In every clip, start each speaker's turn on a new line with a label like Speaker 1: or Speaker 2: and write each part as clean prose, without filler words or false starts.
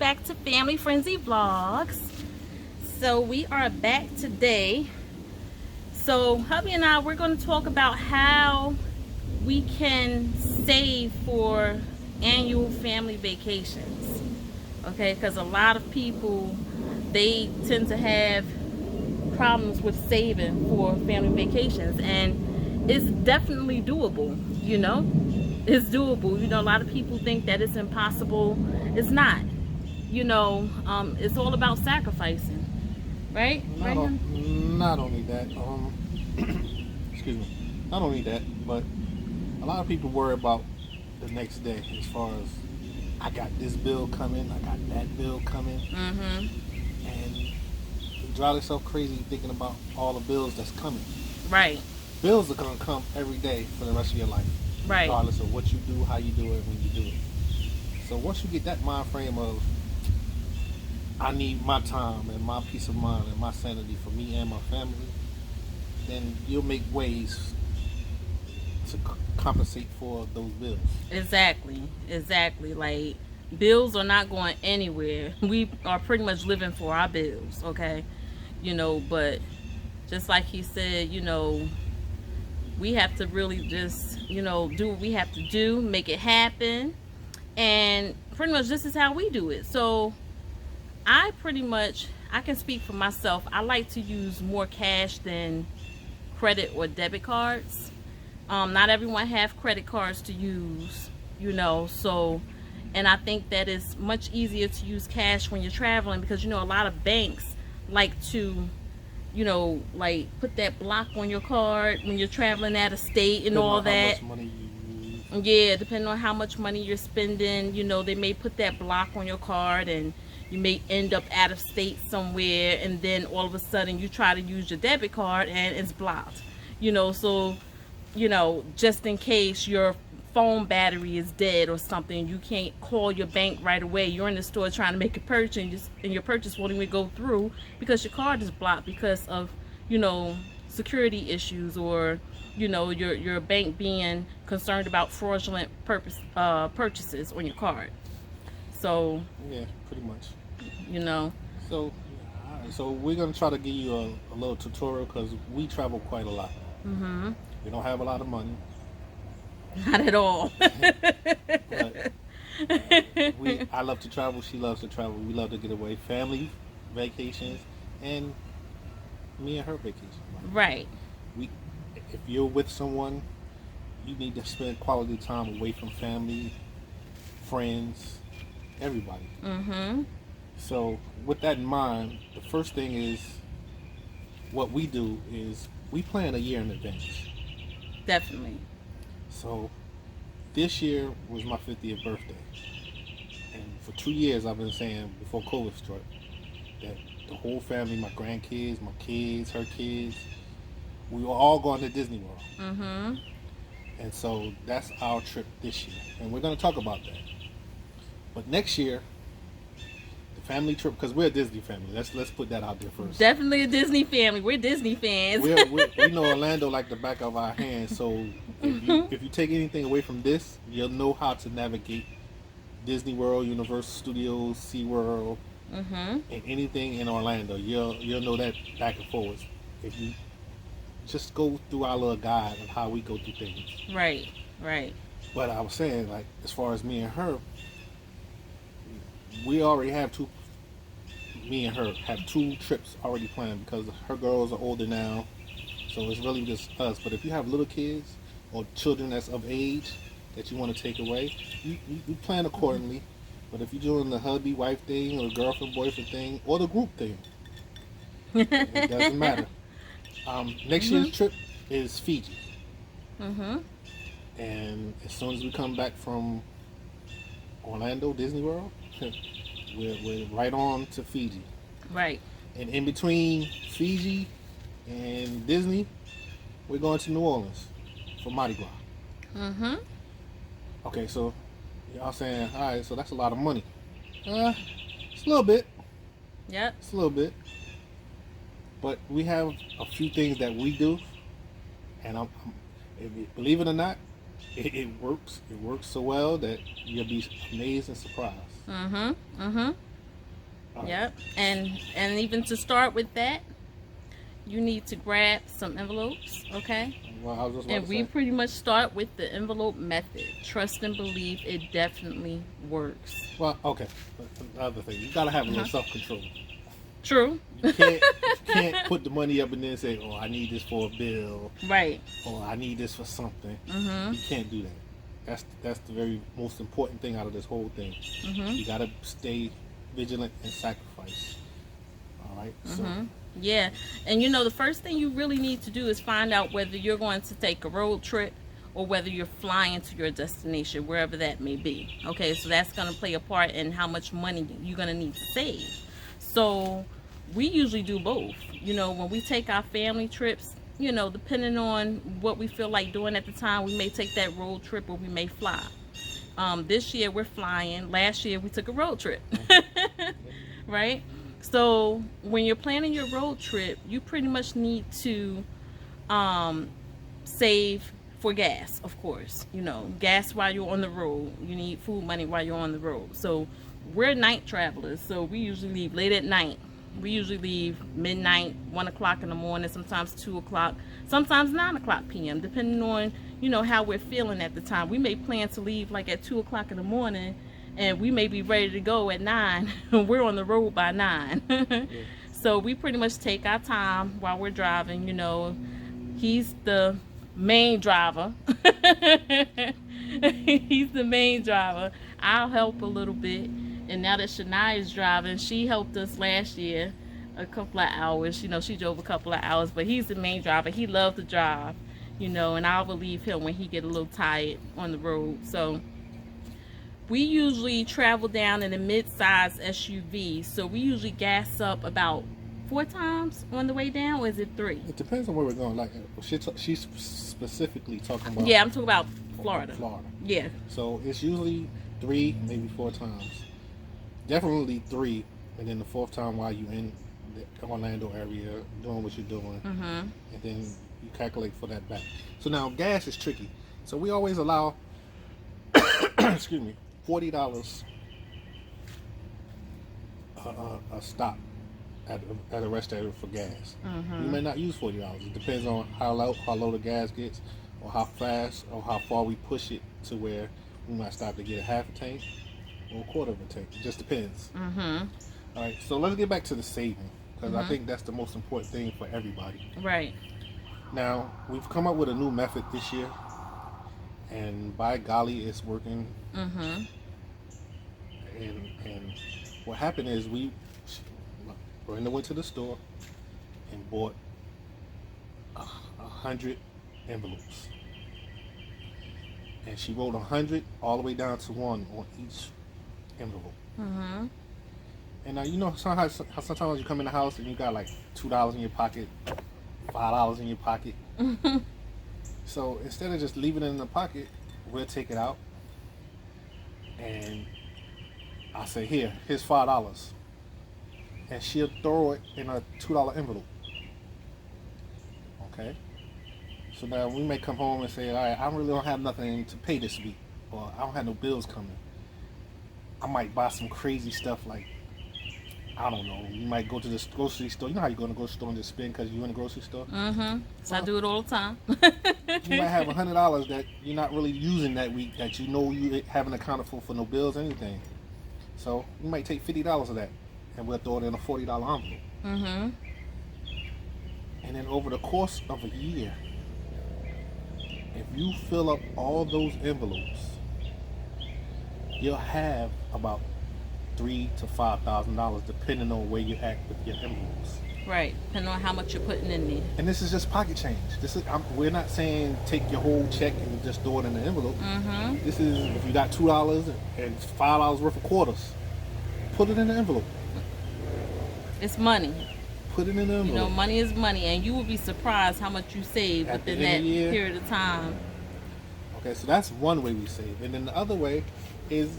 Speaker 1: back to Family Frenzy Vlogs. So we are back today. So hubby and I, we're going to talk about how we can save for annual family vacations. Okay, because a lot of people, they tend to have problems with saving for family vacations, and it's definitely doable. It's doable. A lot of people think that it's impossible. It's not. It's all about sacrificing, right?
Speaker 2: Not, not only that, excuse me, not only that, but a lot of people worry about the next day as far as I got this bill coming, I got that bill coming,
Speaker 1: Mm-hmm.
Speaker 2: and you drive yourself crazy thinking about all the bills that's coming.
Speaker 1: Right.
Speaker 2: Bills are gonna come every day for the rest of your life,
Speaker 1: Right.
Speaker 2: regardless of what you do, how you do it, when you do it. So once you get that mind frame of I need my time and my peace of mind and my sanity for me and my family, then you'll make ways to compensate for those bills.
Speaker 1: Exactly. Like, bills are not going anywhere. We are pretty much living for our bills, okay? But just like he said, we have to really just, do what we have to do, make it happen. And pretty much this is how we do it. So I can speak for myself. I like to use more cash than credit or debit cards. Not everyone have credit cards to use, so, and I think that it's much easier to use cash when you're traveling, because a lot of banks like to, like, put that block on your card when you're traveling out of state and
Speaker 2: Depending
Speaker 1: all
Speaker 2: on how
Speaker 1: that.
Speaker 2: much money you use.
Speaker 1: Yeah, depending on how much money you're spending, they may put that block on your card, and you may end up out of state somewhere, and then all of a sudden you try to use your debit card and it's blocked. So, just in case your phone battery is dead or something, you can't call your bank right away. You're in the store trying to make a purchase, and your purchase won't even go through because your card is blocked because of, security issues, or your bank being concerned about fraudulent purchases on your card. So,
Speaker 2: Yeah, pretty much.
Speaker 1: you know,
Speaker 2: So, all right, so we're gonna try to give you a little tutorial because we travel quite a lot.
Speaker 1: mm-hmm.
Speaker 2: We don't have a lot of money,
Speaker 1: Not at all.
Speaker 2: but I love to travel. She loves to travel. We love to get away, family vacations, and me and her vacation.
Speaker 1: Right.
Speaker 2: We, if you're with someone, you need to spend quality time away from family, friends, everybody.
Speaker 1: Mm-hmm.
Speaker 2: So with that in mind, the first thing is what we do is we plan a year in advance.
Speaker 1: Definitely.
Speaker 2: So this year was my 50th birthday, and for 2 years I've been saying before COVID struck that the whole family, my grandkids, my kids, her kids, we were all going to Disney World.
Speaker 1: Mm-hmm.
Speaker 2: And so that's our trip this year, and we're going to talk about that. But next year, the family trip, because we're a Disney family. Let's put that out there first.
Speaker 1: Definitely a Disney family. We're Disney fans.
Speaker 2: We know Orlando like the back of our hands. So if you take anything away from this, you'll know how to navigate Disney World, Universal Studios, SeaWorld,
Speaker 1: Mm-hmm.
Speaker 2: and anything in Orlando. You'll know that back and forwards if you just go through our little guide of how we go through things.
Speaker 1: Right. Right.
Speaker 2: But I was saying, like, as far as me and her, we already have two. Me and her have 2 trips already planned because her girls are older now, so it's really just us. But if you have little kids or children that's of age that you want to take away, you plan accordingly. But if you're doing the hubby wife thing or the girlfriend boyfriend thing or the group thing, it doesn't matter. Next year's trip is Fiji,
Speaker 1: Mm-hmm.
Speaker 2: and as soon as we come back from Orlando Disney World, we're right on to Fiji.
Speaker 1: Right.
Speaker 2: And in between Fiji and Disney, we're going to New Orleans for Mardi Gras.
Speaker 1: Mm-hmm.
Speaker 2: Okay, so y'all saying, all right, so that's a lot of money. It's a little bit.
Speaker 1: Yep.
Speaker 2: It's a little bit. But we have a few things that we do, and believe it or not, it works. It works so well that you'll be amazed and surprised.
Speaker 1: Mm-hmm. Mm-hmm. Yep. And even to start with that, you need to grab some envelopes, okay?
Speaker 2: Well, I was just about
Speaker 1: And
Speaker 2: to
Speaker 1: we
Speaker 2: say.
Speaker 1: pretty much start with the envelope method. Trust and believe it definitely works.
Speaker 2: Well, okay. Another thing, you gotta have a little
Speaker 1: Uh-huh.
Speaker 2: self control.
Speaker 1: True.
Speaker 2: You can't put the money up and then say, "Oh, I need this for a bill,"
Speaker 1: Right.
Speaker 2: or "I need this for something."
Speaker 1: Mm-hmm.
Speaker 2: You can't do that. That's the very most important thing out of this whole thing.
Speaker 1: Mm-hmm.
Speaker 2: You gotta stay vigilant and sacrifice. All right. So
Speaker 1: Mm-hmm. Yeah. And you know, the first thing you really need to do is find out whether you're going to take a road trip or whether you're flying to your destination, wherever that may be. Okay, so that's going to play a part in how much money you're going to need to save. So we usually do both. You know, when we take our family trips, you know, depending on what we feel like doing at the time, we may take that road trip or we may fly. This year we're flying. Last year we took a road trip. Right? So when you're planning your road trip, you pretty much need to save for gas, of course. You know, gas while you're on the road. You need food money while you're on the road. So we're night travelers, so we usually leave late at night. We usually leave midnight, 1 o'clock in the morning, sometimes 2 o'clock, sometimes 9 o'clock p.m., depending on, you know, how we're feeling at the time. We may plan to leave like at 2 o'clock in the morning, and we may be ready to go at 9. We're on the road by 9.
Speaker 2: yeah.
Speaker 1: So we pretty much take our time while we're driving. You know, he's the main driver. He's the main driver. I'll help a little bit. And now that Shania is driving, she helped us last year a couple of hours. You know, she drove a couple of hours, but he's the main driver. He loves to drive, you know, and I'll relieve him when he get a little tired on the road. So we usually travel down in a mid-size SUV. So we usually gas up about 4 times on the way down, or is it 3?
Speaker 2: It depends on where we're going. Like she's specifically talking about.
Speaker 1: Yeah, I'm talking about Florida.
Speaker 2: Florida.
Speaker 1: Yeah.
Speaker 2: So it's usually 3, maybe 4 times. Definitely 3, and then the 4th time while you in the Orlando area doing what you're doing,
Speaker 1: Mm-hmm.
Speaker 2: and then you calculate for that back. So now gas is tricky. So we always allow, excuse me, $40 a stop at a rest area for gas.
Speaker 1: Mm-hmm.
Speaker 2: You may not use $40. It depends on how low the gas gets, or how fast or how far we push it to where we might stop to get a half a tank or a quarter of a tank. It just depends.
Speaker 1: Mm-hmm.
Speaker 2: All right, so let's get back to the saving, because I
Speaker 1: Mhm.
Speaker 2: think that's the most important thing for everybody.
Speaker 1: Right.
Speaker 2: Now, we've come up with a new method this year, and by golly, it's working.
Speaker 1: Mm-hmm.
Speaker 2: And what happened is Brenda went to the store and bought 100 envelopes, and she wrote 100 all the way down to 1 on each envelope.
Speaker 1: Mm-hmm.
Speaker 2: And now you know how sometimes you come in the house and you got like $2 in your pocket, $5 in your pocket.
Speaker 1: Mm-hmm.
Speaker 2: So instead of just leaving it in the pocket, we'll take it out, and I say, here's $5, and she'll throw it in a $2 envelope. Okay. So now we may come home and say, all right, I really don't have nothing to pay this week, or I don't have no bills coming. I might buy some crazy stuff like, I don't know, you might go to the grocery store. You know how you go to the grocery store and just spend because you're in the grocery store?
Speaker 1: Mm-hmm. So I do it all the time.
Speaker 2: You might have $100 that you're not really using that week, that you know you haven't accounted for no bills or anything. So you might take $50 of that, and we'll throw it in a $40 envelope.
Speaker 1: Mm-hmm.
Speaker 2: And then over the course of a year, if you fill up all those envelopes, you'll have about $3,000 to $5,000, depending on where you're at with your envelopes.
Speaker 1: Right. Depending on how much you're putting in there.
Speaker 2: And this is just pocket change. We're not saying take your whole check and just throw it in the envelope.
Speaker 1: Mm-hmm.
Speaker 2: This is if you got $2 and $5 worth of quarters, put it in the envelope.
Speaker 1: It's money.
Speaker 2: Put it in the envelope.
Speaker 1: You know, money is money, and you will be surprised how much you save
Speaker 2: At the
Speaker 1: within
Speaker 2: end
Speaker 1: that
Speaker 2: of the year.
Speaker 1: period of time.
Speaker 2: Okay, so that's one way we save. And then the other way is,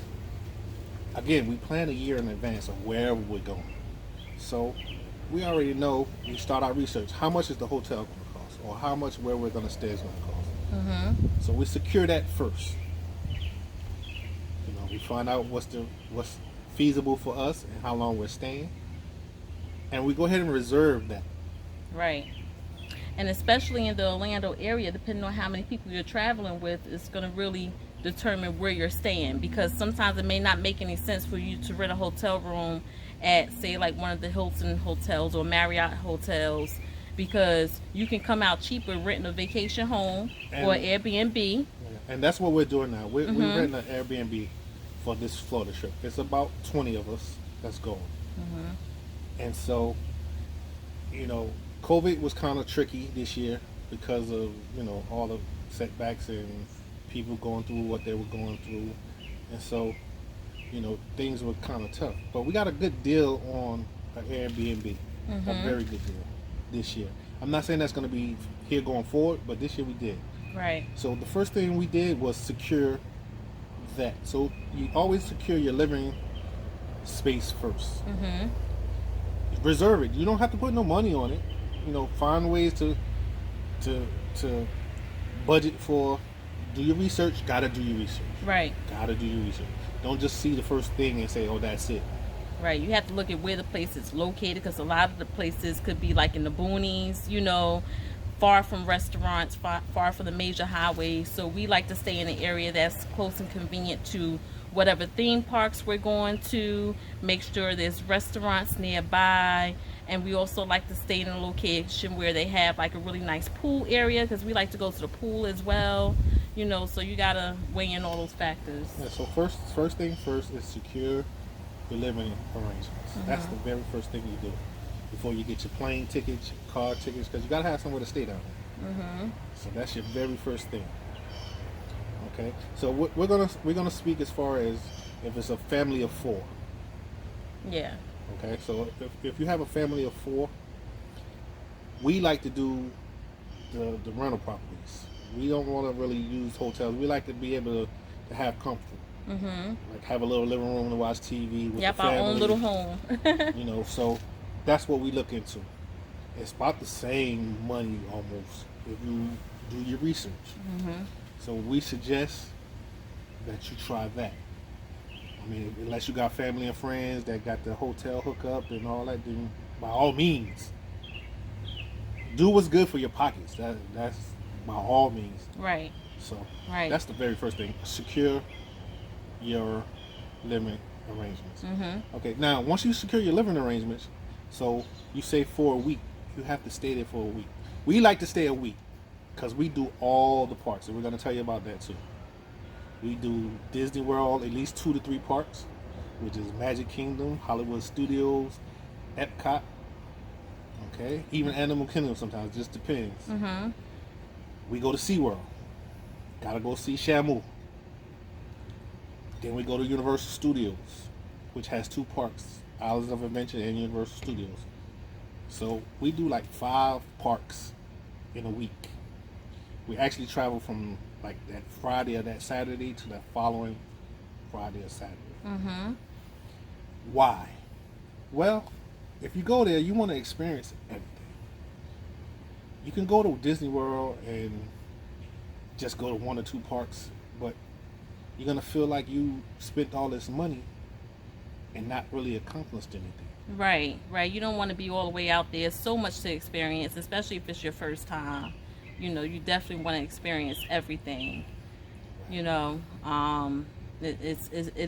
Speaker 2: again, we plan a year in advance of where we're going. So we already know, we start our research, how much is the hotel going to cost, or how much where we're going to stay is going to cost.
Speaker 1: Mm-hmm.
Speaker 2: So we secure that first. You know, we find out what's feasible for us and how long we're staying, and we go ahead and reserve that.
Speaker 1: Right. And especially in the Orlando area, depending on how many people you're traveling with, it's going to really determine where you're staying, because sometimes it may not make any sense for you to rent a hotel room at, say, like one of the Hilton hotels or Marriott hotels, because you can come out cheaper renting a vacation home or
Speaker 2: And
Speaker 1: Airbnb.
Speaker 2: and that's what we're doing now. We're
Speaker 1: Mhm.
Speaker 2: renting an Airbnb for this Florida trip. It's about 20 of us that's going,
Speaker 1: Mhm.
Speaker 2: and so you know, COVID was kind of tricky this year because of all the setbacks and people going through what they were going through, and so things were kind of tough. But we got a good deal on an Airbnb, a
Speaker 1: Mhm.
Speaker 2: very good deal this year. I'm not saying that's going to be here going forward, but this year we did.
Speaker 1: Right.
Speaker 2: So the first thing we did was secure that. So you always secure your living space first.
Speaker 1: Mhm.
Speaker 2: Reserve it. You don't have to put no money on it. Find ways to to budget for. Do your research. Gotta do your research.
Speaker 1: Right.
Speaker 2: Gotta do your research. Don't just see the first thing and say, "Oh, that's it."
Speaker 1: Right. You have to look at where the place is located, because a lot of the places could be like in the boonies, far from restaurants, far from the major highways. So we like to stay in an area that's close and convenient to whatever theme parks we're going to. Make sure there's restaurants nearby. And we also like to stay in a location where they have like a really nice pool area, because we like to go to the pool as well. So you got to weigh in all those factors.
Speaker 2: Yeah, so first thing first is secure your living arrangements. That's the very first thing you do before you get your plane tickets, your car tickets, because you gotta have somewhere to stay down there.
Speaker 1: Mhm.
Speaker 2: So that's your very first thing. Okay. So we're gonna speak as far as if it's a family of four.
Speaker 1: Yeah.
Speaker 2: Okay. So if you have a family of four, we like to do the rental properties. We don't want to really use hotels. We like to be able to have comfort.
Speaker 1: Mhm.
Speaker 2: Like have a little living room to watch TV with
Speaker 1: Yep,
Speaker 2: the
Speaker 1: our
Speaker 2: family.
Speaker 1: own little home.
Speaker 2: So that's what we look into. It's about the same money almost if you do your research.
Speaker 1: Mhm.
Speaker 2: So we suggest that you try that. I mean, unless you got family and friends that got the hotel hookup and all that, then by all means, do what's good for your pockets. That's by all means.
Speaker 1: Right.
Speaker 2: So
Speaker 1: Right.
Speaker 2: that's the very first thing. Secure your living arrangements.
Speaker 1: Mhm.
Speaker 2: Okay, now once you secure your living arrangements, so you say for a week, you have to stay there for a week. We like to stay a week because we do all the parks, and we're going to tell you about that too. We do Disney World, at least 2 to 3 parks, which is Magic Kingdom, Hollywood Studios, Epcot. Okay, even Animal Kingdom sometimes, just depends.
Speaker 1: Mhm.
Speaker 2: We go to SeaWorld. Gotta go see Shamu. Then we go to Universal Studios, which has 2 parks, Islands of Adventure and Universal Studios. So we do like 5 parks in a week. We actually travel from like that Friday or that Saturday to that following Friday or Saturday.
Speaker 1: Mhm.
Speaker 2: Why? Well, if you go there, you want to experience everything. You can go to Disney World and just go to 1 or 2 parks, but you're gonna feel like you spent all this money and not really accomplished anything.
Speaker 1: Right. Right. You don't want to be all the way out there. So much to experience, especially if it's your first time. You definitely want to experience everything. You know, it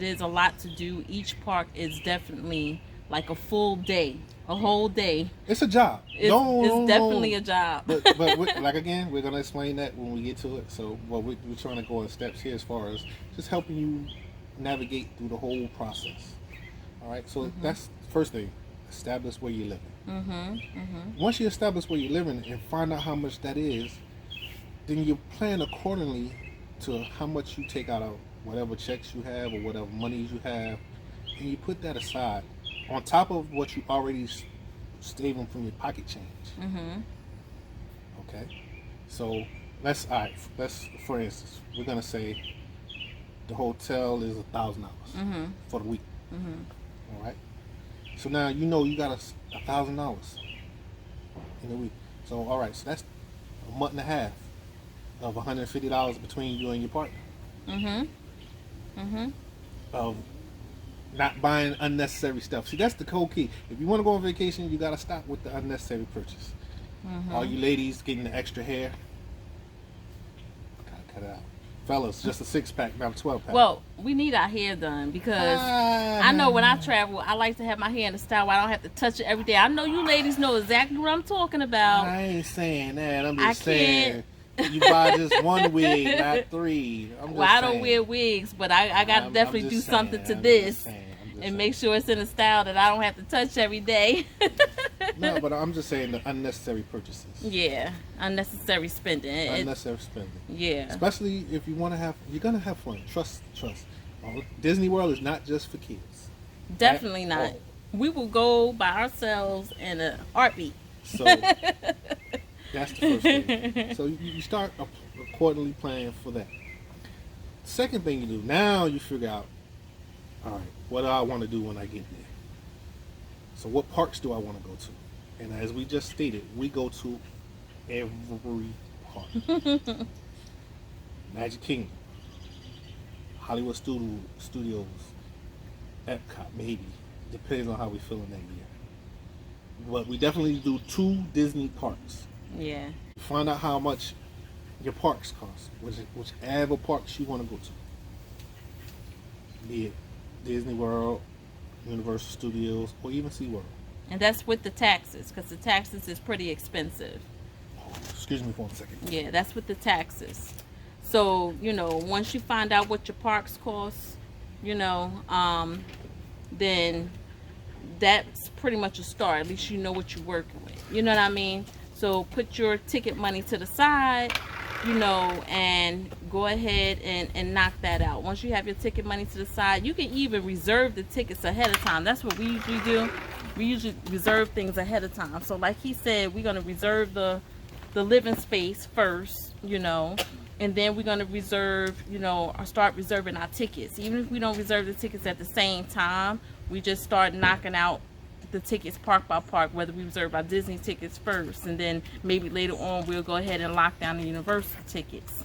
Speaker 1: is a lot to do. Each park is definitely like a full day, a whole day.
Speaker 2: It's a job.
Speaker 1: It's definitely a job.
Speaker 2: But like again, we're gonna explain that when we get to it. So, we're trying to go in steps here as far as just helping you navigate through the whole process. All right. So that's the first thing. Establish where you're living.
Speaker 1: Mhm. Mhm.
Speaker 2: Once you establish where you're living and find out how much that is, then you plan accordingly to how much you take out of whatever checks you have or whatever monies you have, and you put that aside on top of what you already saving from your pocket change.
Speaker 1: Mhm.
Speaker 2: Okay, so let's for instance, we're gonna say the hotel is $1,000
Speaker 1: Mhm.
Speaker 2: for the week.
Speaker 1: Mhm.
Speaker 2: All right, so now you got $1,000 in a week. So all right, so that's a month and a half of $150 between you and your partner.
Speaker 1: Mhm. Mhm.
Speaker 2: Of not buying unnecessary stuff. See, that's the whole key. If you want to go on vacation, you got to stop with the unnecessary purchase. All you ladies getting the extra hair, gotta cut it out. Fellas, just a 6-pack, not a 12-pack.
Speaker 1: Well, we need our hair done because I know when I travel, I like to have my hair in a style where I don't have to touch it every day. I know you ladies know exactly what I'm talking about.
Speaker 2: I ain't saying that. I'm just saying you buy just one wig, not 3.
Speaker 1: I don't wear wigs, but I got to definitely do something to this and make sure it's in a style that I don't have to touch every day.
Speaker 2: No, but I'm just saying the unnecessary purchases.
Speaker 1: Yeah, unnecessary spending.
Speaker 2: Unnecessary spending.
Speaker 1: Yeah.
Speaker 2: Especially if you want to you're going to have fun. Trust. Disney World is not just for kids.
Speaker 1: Definitely not. We will go by ourselves in a heartbeat.
Speaker 2: So that's the first thing. So you start accordingly planning for that. Second thing you do, now you figure out, all right, what do I want to do when I get there? So what parks do I want to go to? And as we just stated, we go to every park. Magic Kingdom, Hollywood Studios, Epcot, maybe, depending on how we feeling that year. But we definitely do 2 Disney parks.
Speaker 1: Yeah.
Speaker 2: Find out how much your parks cost, whichever parks you want to go to. Be it Disney World, Universal Studios, or even SeaWorld.
Speaker 1: And that's with the taxes, because the taxes is pretty expensive.
Speaker 2: Oh, excuse me for 1 second.
Speaker 1: Yeah, that's with the taxes. So, once you find out what your parks cost, then that's pretty much a start. At least you know what you're working with. You know what I mean? So put your ticket money to the side, and go ahead and knock that out. Once you have your ticket money to the side, you can even reserve the tickets ahead of time. That's what we usually do. We usually reserve things ahead of time. So like he said, we're going to reserve the living space first, and then we're going to reserve, or start reserving our tickets. Even if we don't reserve the tickets at the same time, we just start knocking out the tickets park by park, whether we reserve our Disney tickets first, and then maybe later on we'll go ahead and lock down the Universal tickets.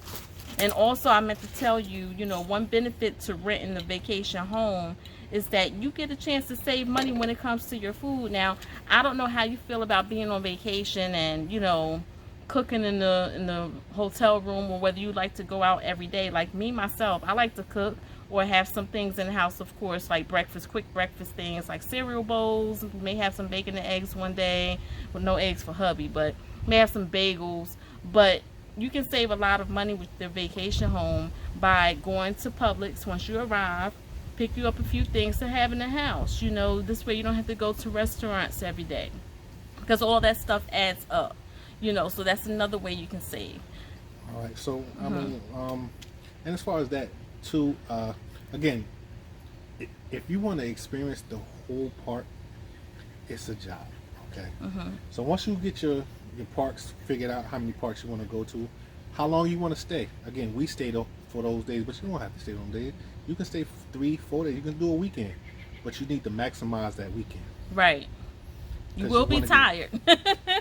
Speaker 1: And also, I meant to tell you, one benefit to renting a vacation home is that you get a chance to save money when it comes to your food. Now, I don't know how you feel about being on vacation and, cooking in the hotel room, or whether you like to go out every day. Like me, myself, I like to cook or have some things in the house, of course, like quick breakfast things like cereal bowls. We may have some bacon and eggs one day, with no eggs for hubby, but may have some bagels. But you can save a lot of money with the vacation home by going to Publix once you arrive, pick you up a few things to have in the house. This way you don't have to go to restaurants every day, because all that stuff adds up. So that's another way you can save.
Speaker 2: All right. So I mean, and as far as that too, again, if you want to experience the whole park, it's a job. Okay. So once you get your parks figured out, how many parks you want to go to, how long you want to stay. Again, we stayed for those days, but you don't have to stay on days. You can stay 3-4 days. You can do a weekend, but you need to maximize that weekend.
Speaker 1: Right. You will be tired.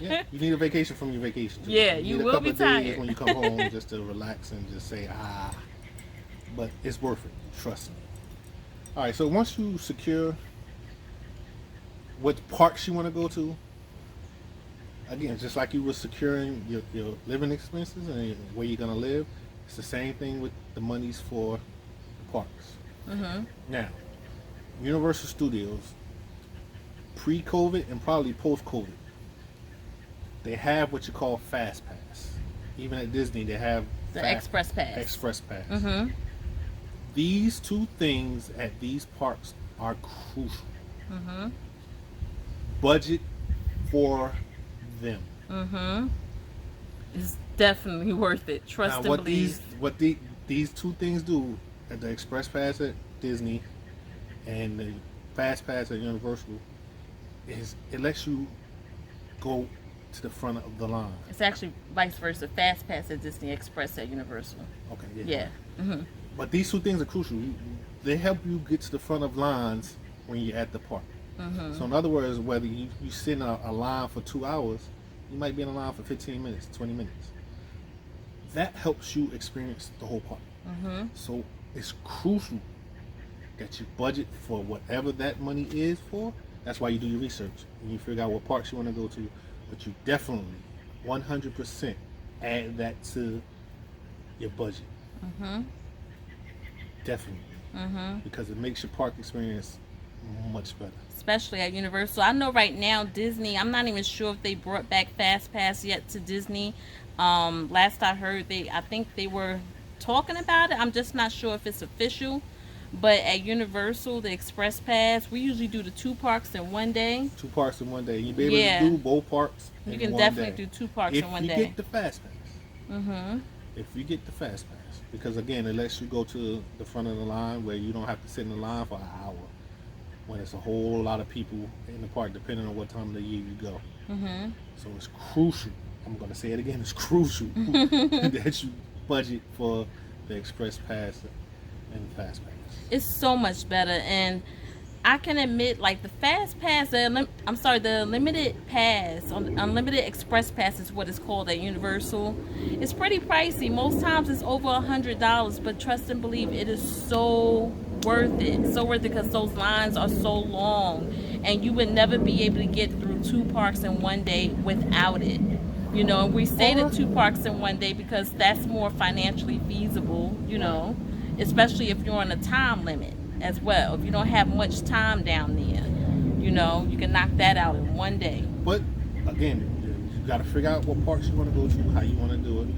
Speaker 2: Yeah, you need a vacation from your vacation too.
Speaker 1: Yeah,
Speaker 2: you
Speaker 1: will be tired.
Speaker 2: Days when you come home just to relax and just say, but it's worth it. Trust me. All right, so once you secure what parks you want to go to, again, just like you were securing your living expenses and where you're going to live, it's the same thing with the monies for the parks. Now, Universal Studios, pre-COVID and probably post-COVID, they have what you call Fast Pass. Even at Disney, they have
Speaker 1: the Express Pass.
Speaker 2: Express Pass. These 2 things at these parks are crucial. Budget for them.
Speaker 1: It's definitely worth it. Trust and believe.
Speaker 2: What these 2 things do at the Express Pass at Disney and the Fast Pass at Universal is it lets you go to the front of the line.
Speaker 1: It's actually vice versa. Fast Pass at Disney, Express at Universal.
Speaker 2: Okay.
Speaker 1: Yeah.
Speaker 2: But these 2 things are crucial. They help you get to the front of lines when you're at the park. So in other words, whether you sit in a line for 2 hours, you might be in a line for 15 minutes, 20 minutes. That helps you experience the whole park. So it's crucial that you budget for whatever that money is for. That's why you do your research and you figure out what parks you want to go to. But you definitely 100% add that to your budget.
Speaker 1: Mhm.
Speaker 2: Definitely.
Speaker 1: Mhm.
Speaker 2: Because it makes your park experience much better.
Speaker 1: Especially at Universal. I know right now Disney. I'm not even sure if they brought back Fast Pass yet to Disney. Last I heard, I think they were talking about it. I'm just not sure if it's official. But at Universal, the Express Pass, we usually do the two parks in one day.
Speaker 2: 2 parks in one day. You'll be able to
Speaker 1: Yeah,
Speaker 2: do both parks
Speaker 1: you
Speaker 2: in
Speaker 1: can
Speaker 2: one
Speaker 1: definitely
Speaker 2: day.
Speaker 1: do two parks
Speaker 2: If
Speaker 1: in one
Speaker 2: you
Speaker 1: day.
Speaker 2: get the fast pass.
Speaker 1: Mhm.
Speaker 2: If you get the fast pass. Because again, it lets you go to the front of the line where you don't have to sit in the line for an hour. When it's a whole lot of people in the park, depending on what time of the year you go.
Speaker 1: Mhm.
Speaker 2: So it's crucial. I'm going to say it again. It's crucial that you budget for the express pass and the fast pass.
Speaker 1: It's so much better, and I can admit, like the fast pass, the limited pass, unlimited express pass is what it's called at Universal. It's pretty pricey. Most times it's over $100, but trust and believe, it is so worth it. So worth it because those lines are so long, and you would never be able to get through two parks in one day without it. You know, and we say the
Speaker 2: Or
Speaker 1: two parks in one day because that's more financially feasible. You know, especially if you're on a time limit as well. If you don't have much time down there, you know, you can knock that out in one day.
Speaker 2: But again, you got to figure out what parks you want to go to, how you want to do it.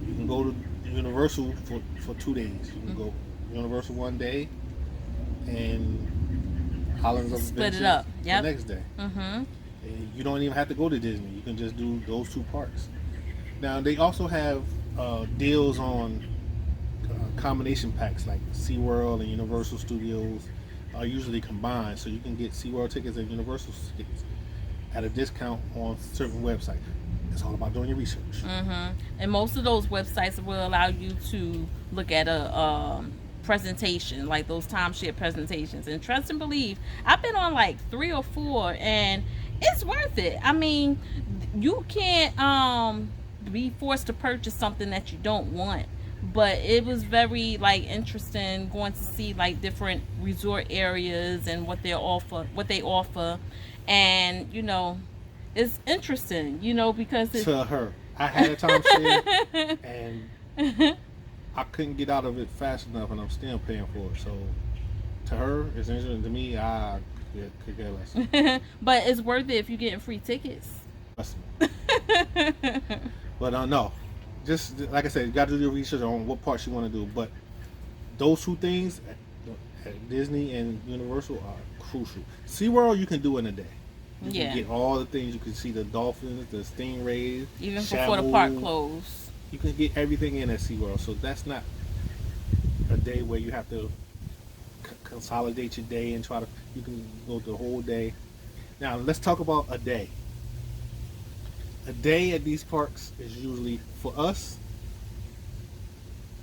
Speaker 2: You can go to Universal for 2 days. You can go Universal one day and Holland's of
Speaker 1: Split it
Speaker 2: Adventure
Speaker 1: up.
Speaker 2: the
Speaker 1: Yep.
Speaker 2: next day.
Speaker 1: Mhm.
Speaker 2: And you don't even have to go to Disney. You can just do those 2 parks. Now they also have deals on combination packs like SeaWorld and Universal Studios are usually combined, so you can get SeaWorld tickets and Universal tickets at a discount on certain websites. It's all about doing your research.
Speaker 1: Mhm. And most of those websites will allow you to look at a presentation, like those timeshare presentations. And trust and believe, I've been on like 3 or 4, and it's worth it. I mean, you can't be forced to purchase something that you don't want. But it was very like interesting going to see like different resort areas and what they offer, and you know, it's interesting, you know, because
Speaker 2: To her, I had a timeshare and I couldn't get out of it fast enough, and I'm still paying for it. So to her, it's interesting. To me, I could care less.
Speaker 1: but it's worth it if you're getting free tickets.
Speaker 2: Trust me. But no, just like I said, you got to do your research on what parts you want to do. But those 2 things at Disney and Universal are crucial. SeaWorld you can do in a day. You
Speaker 1: Yeah.
Speaker 2: can get all the things. You can see the dolphins, the stingrays,
Speaker 1: Even before the park
Speaker 2: Shamu.
Speaker 1: closed.
Speaker 2: You can get everything in at SeaWorld. So that's not a day where you have to consolidate your day and try to. You can go the whole day. Now let's talk about a day. A day at these parks is usually for us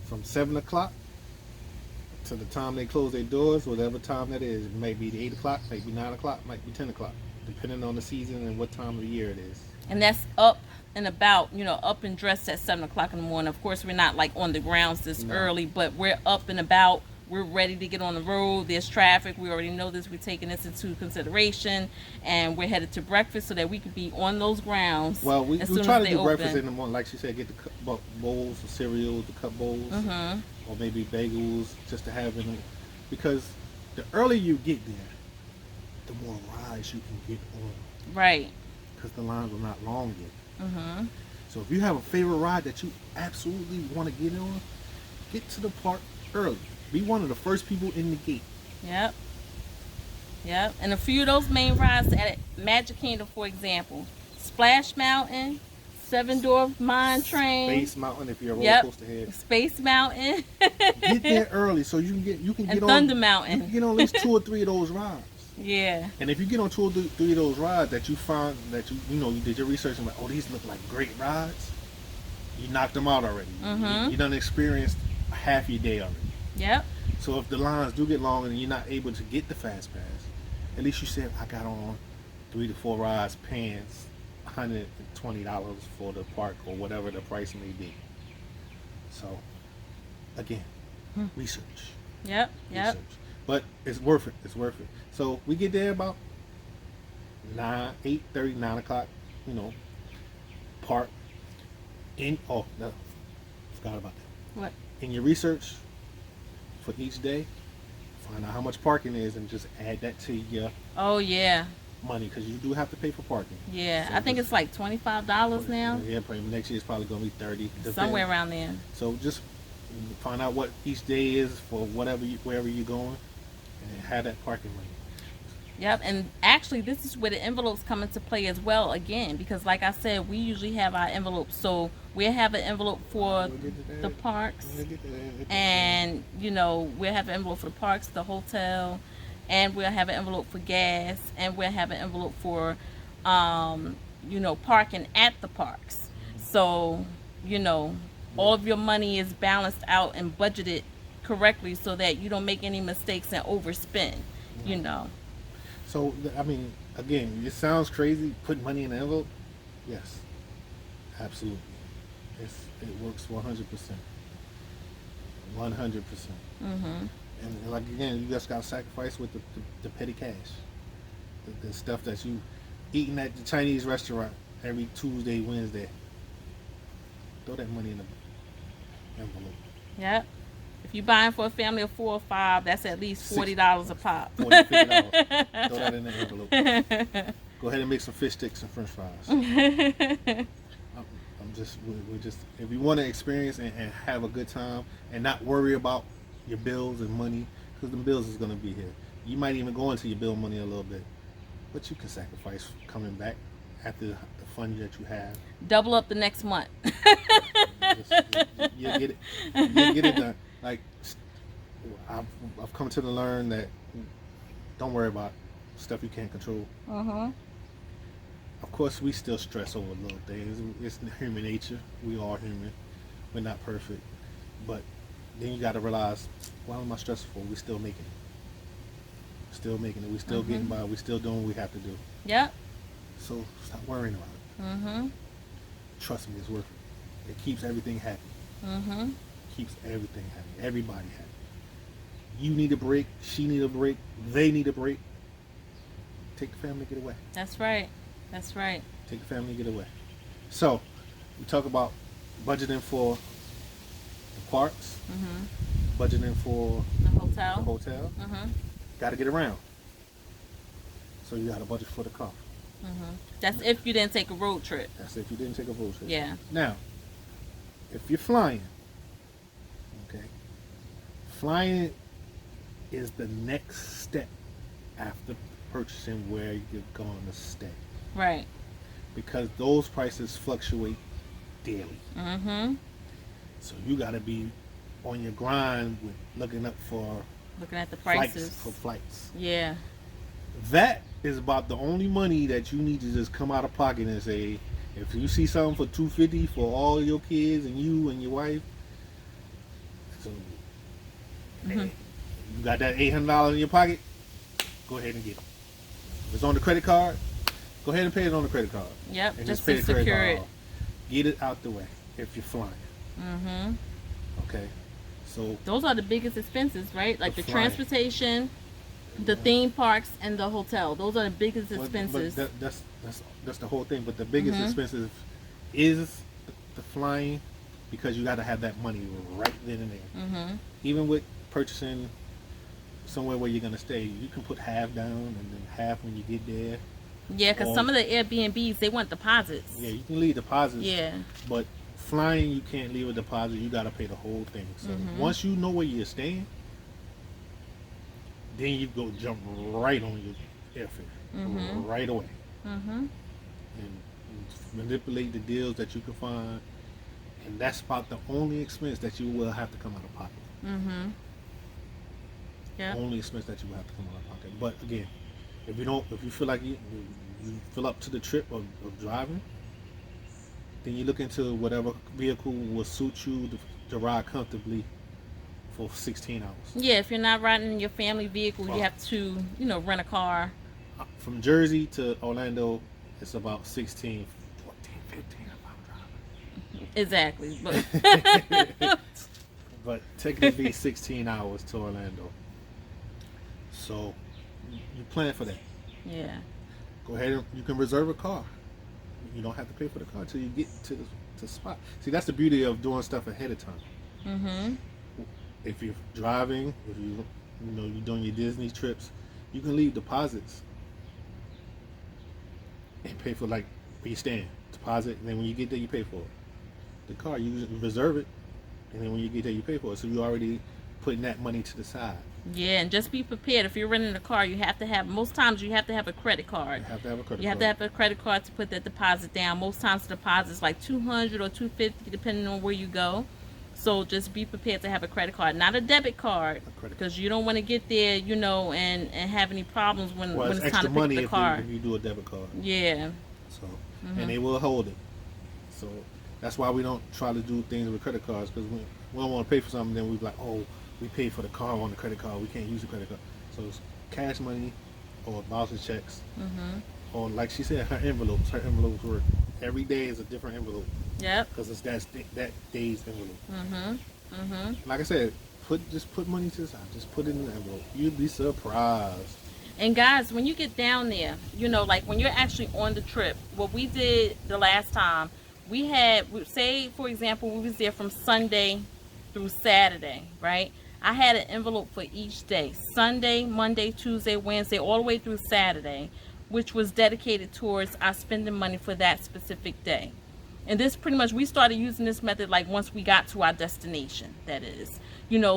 Speaker 2: from 7 o'clock to the time they close their doors, whatever time that is. It might be 8 o'clock, might be 9 o'clock, might be 10 o'clock, depending on the season and what time of the year it is.
Speaker 1: And that's up and about, you know, up and dressed at 7 o'clock in the morning. Of course, we're not like on the grounds this
Speaker 2: No.
Speaker 1: early, but we're up and about. We're ready to get on the road. There's traffic. We already know this. We're taking this into consideration, and we're headed to breakfast so that we can be on those grounds.
Speaker 2: Well, we
Speaker 1: as soon
Speaker 2: try
Speaker 1: as
Speaker 2: to
Speaker 1: they
Speaker 2: do breakfast
Speaker 1: open.
Speaker 2: in the morning, like she said, get the bowls, the cereal, the cup bowls,
Speaker 1: Mhm.
Speaker 2: or maybe bagels, just to have in it. Because the earlier you get there, the more rides you can get on.
Speaker 1: Right.
Speaker 2: Because the lines are not long yet.
Speaker 1: Mhm.
Speaker 2: So if you have a favorite ride that you absolutely want to get on, get to the park early. Be one of the first people in the gate.
Speaker 1: Yep. Yep. And a few of those main rides at Magic Kingdom, for example, Splash Mountain, Seven Dwarf Mine Train.
Speaker 2: Space Mountain if you're a roller
Speaker 1: Yep.
Speaker 2: coaster head.
Speaker 1: Space Mountain.
Speaker 2: Get there early so you can
Speaker 1: And
Speaker 2: get on
Speaker 1: Thunder
Speaker 2: You
Speaker 1: Mountain.
Speaker 2: can get on at least 2 or 3 of those rides.
Speaker 1: Yeah.
Speaker 2: And if you get on 2 or 3 of those rides that you find that you did your research and like, oh, these look like great rides, you knocked them out already.
Speaker 1: Mhm.
Speaker 2: You done experienced half your day already.
Speaker 1: Yep.
Speaker 2: So if the lines do get long and you're not able to get the fast pass, at least you said I got on 3 to 4 rides, paying $120 for the park or whatever the price may be. So again, research.
Speaker 1: Yep. Yep.
Speaker 2: Research. But it's worth it. It's worth it. So we get there about 8:30, 9 o'clock. You know, park in. Oh no, forgot about that.
Speaker 1: What?
Speaker 2: In your research for each day, find out how much parking is and just add that to your
Speaker 1: Oh yeah,
Speaker 2: money because you do have to pay for parking.
Speaker 1: yeah.
Speaker 2: So
Speaker 1: I think
Speaker 2: just-
Speaker 1: it's like $25 now,
Speaker 2: Yeah, probably next year it's probably gonna be 30.
Speaker 1: somewhere around there.
Speaker 2: So just find out what each day is for wherever you're going, and have that parking money.
Speaker 1: Yep, and actually, this is where the envelopes come into play as well again, because like I said, we usually have our envelopes. So we'll have an envelope for
Speaker 2: We'll get to that.
Speaker 1: the parks,
Speaker 2: We'll get to that.
Speaker 1: and we'll have an envelope for the parks, the hotel, and we'll have an envelope for gas, and we'll have an envelope for, parking at the parks. So, all of your money is balanced out and budgeted correctly so that you don't make any mistakes and overspend. You know.
Speaker 2: So I mean, again, it sounds crazy. Put money in an envelope. Yes, absolutely. It works 100%. 100%.
Speaker 1: Mhm.
Speaker 2: And like again, you just got to sacrifice with the petty cash, the stuff that you eating at the Chinese restaurant every Tuesday, Wednesday. Throw that money in the envelope.
Speaker 1: Yep. If you're buying for a family of 4 or 5, that's at least $40 a pop.
Speaker 2: $40, $50. Throw that in the envelope. Go ahead and make some fish sticks and French fries. I'm just, we're just, if you want to experience and have a good time and not worry about your bills and money, because the bills is going to be here. You might even go into your bill money a little bit, but you can sacrifice coming back after the fun that you have.
Speaker 1: Double up the next month.
Speaker 2: You get it. You get it done. Like I've come to learn that don't worry about stuff you can't control.
Speaker 1: Uh-huh.
Speaker 2: Of course, we still stress over little things. It's human nature. We are human. We're not perfect, but then you got to realize, why am I stressing for? We still making it. Still making it. We still getting by. We still doing what we have to do.
Speaker 1: Yep.
Speaker 2: So stop worrying about it.
Speaker 1: Mm-hmm.
Speaker 2: Trust me, it's worth it. It keeps everything happy.
Speaker 1: Mm-hmm.
Speaker 2: Keeps everything happy. Everybody happy. You need a break. She need a break. They need a break. Take the family, get away.
Speaker 1: That's right. That's right.
Speaker 2: Take the family, get away. So, we talk about budgeting for the parks,
Speaker 1: Mm-hmm.
Speaker 2: budgeting for
Speaker 1: The
Speaker 2: the
Speaker 1: hotel.
Speaker 2: hotel.
Speaker 1: Mm-hmm.
Speaker 2: Got to get around. So you got to budget for the car.
Speaker 1: Mm-hmm. That's if you didn't take a road trip.
Speaker 2: That's if you didn't take a road trip.
Speaker 1: Yeah.
Speaker 2: Now, if you're flying, okay, flying is the next step after purchasing where you're going to stay,
Speaker 1: Right.
Speaker 2: because those prices fluctuate daily.
Speaker 1: Mm-hmm.
Speaker 2: So you got to be on your grind with looking up for
Speaker 1: Looking at the prices.
Speaker 2: flights.
Speaker 1: Yeah.
Speaker 2: That is about the only money that you need to just come out of pocket and say, if you see something for $250 for all your kids and you and your wife, so
Speaker 1: Mm-hmm.
Speaker 2: you got that $800 in your pocket, go ahead and get it. If it's on the credit card, go ahead and pay it on the credit card.
Speaker 1: Yep.
Speaker 2: And
Speaker 1: Just
Speaker 2: pay
Speaker 1: to
Speaker 2: the credit
Speaker 1: secure
Speaker 2: card
Speaker 1: it.
Speaker 2: off. Get it out the way if you're flying.
Speaker 1: Mm-hmm.
Speaker 2: Okay, so
Speaker 1: Those are the biggest expenses, right? Like
Speaker 2: The
Speaker 1: the
Speaker 2: flying.
Speaker 1: transportation, the theme parks, and the hotel. Those are the biggest expenses.
Speaker 2: But that's the whole thing. But the biggest
Speaker 1: Mhm.
Speaker 2: expense is the flying, because you got to have that money right then and there.
Speaker 1: Mm-hmm.
Speaker 2: Even with purchasing somewhere where you're gonna stay, you can put half down and then half when you get there.
Speaker 1: Yeah, because
Speaker 2: Or-
Speaker 1: some of the Airbnbs, they want deposits.
Speaker 2: Yeah, you can leave deposits.
Speaker 1: Yeah.
Speaker 2: But flying, you can't leave a deposit. You got to pay the whole thing. So
Speaker 1: Mhm.
Speaker 2: once you know where you're staying, then you go jump right on your airfare
Speaker 1: Mhm.
Speaker 2: right away.
Speaker 1: Mm-hmm.
Speaker 2: And manipulate the deals that you can find, and that's about the only expense that you will have to come out of pocket.
Speaker 1: Mm-hmm. Yeah.
Speaker 2: Only expense that you will have to come out of pocket. But again, if you feel like you fill up to the trip of driving, then you look into whatever vehicle will suit you to ride comfortably for 16 hours.
Speaker 1: Yeah, if you're not riding in your family vehicle,
Speaker 2: Wow.
Speaker 1: you have to, rent a car.
Speaker 2: From Jersey to Orlando, it's about 16, 14, 15 if I'm
Speaker 1: Exactly. But
Speaker 2: driving. But technically 16 hours to Orlando. So you plan for that.
Speaker 1: Yeah.
Speaker 2: Go ahead and you can reserve a car. You don't have to pay for the car until you get to the spot. See, that's the beauty of doing stuff ahead of time.
Speaker 1: Mm-hmm.
Speaker 2: If you're driving, if you're doing your Disney trips, you can leave deposits and pay for like where you stand. Deposit, and then when you get there, you pay for it. The car, you reserve it, and then when you get there, you pay for it. So you already putting that money to the side.
Speaker 1: Yeah, and just be prepared. If you're renting a car, you have to have, most times you have to have a credit card.
Speaker 2: You have to have a credit
Speaker 1: You have
Speaker 2: card.
Speaker 1: to have a credit card to put that deposit down. Most times the deposit is like $200 or $250 depending on where you go. So just be prepared to have a credit card, not a debit card, because you don't want to get there, and have any problems when it's time to pick up the card.
Speaker 2: If you do a debit card.
Speaker 1: Yeah.
Speaker 2: So, and they will hold it. So that's why we don't try to do things with credit cards, because we don't want to pay for something. Then we're like, oh, we paid for the car on the credit card. We can't use the credit card. So it's cash money or bouncing checks. Or like she said, her envelopes. Her envelopes work. Every day is a different envelope.
Speaker 1: Yep.
Speaker 2: Because it's that day's envelope. Like I said, just put money to the side. Just put it in the envelope. You'd be surprised.
Speaker 1: And guys, when you get down there, like when you're actually on the trip, what we did the last time, we had, say for example, we was there from Sunday through Saturday, right? I had an envelope for each day, Sunday, Monday, Tuesday, Wednesday, all the way through Saturday, which was dedicated towards our spending money for that specific day. And this pretty much, we started using this method like once we got to our destination, that is.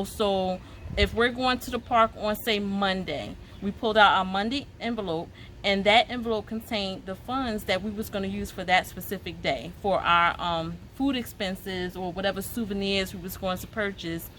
Speaker 1: So if we're going to the park on, say, Monday, we pulled out our Monday envelope, and that envelope contained the funds that we was going to use for that specific day for our food expenses or whatever souvenirs we was going to purchase.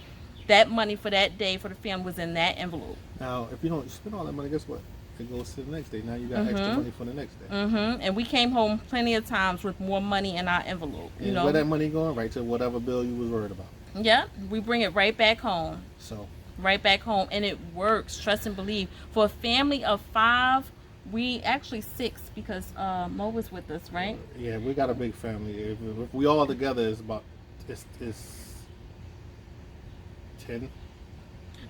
Speaker 1: That money for that day for the family was in that envelope.
Speaker 2: Now, if you don't spend all that money, guess what? It goes to the next day. Now you got extra money for the next day.
Speaker 1: And we came home plenty of times with more money in our envelope.
Speaker 2: And where that money going? Right to whatever bill you was worried about.
Speaker 1: Yeah, we bring it right back home.
Speaker 2: So.
Speaker 1: Right back home, and it works. Trust and believe. For a family of 5, we actually 6 because Mo was with us, right?
Speaker 2: Yeah, we got a big family. If we all together, it's 10.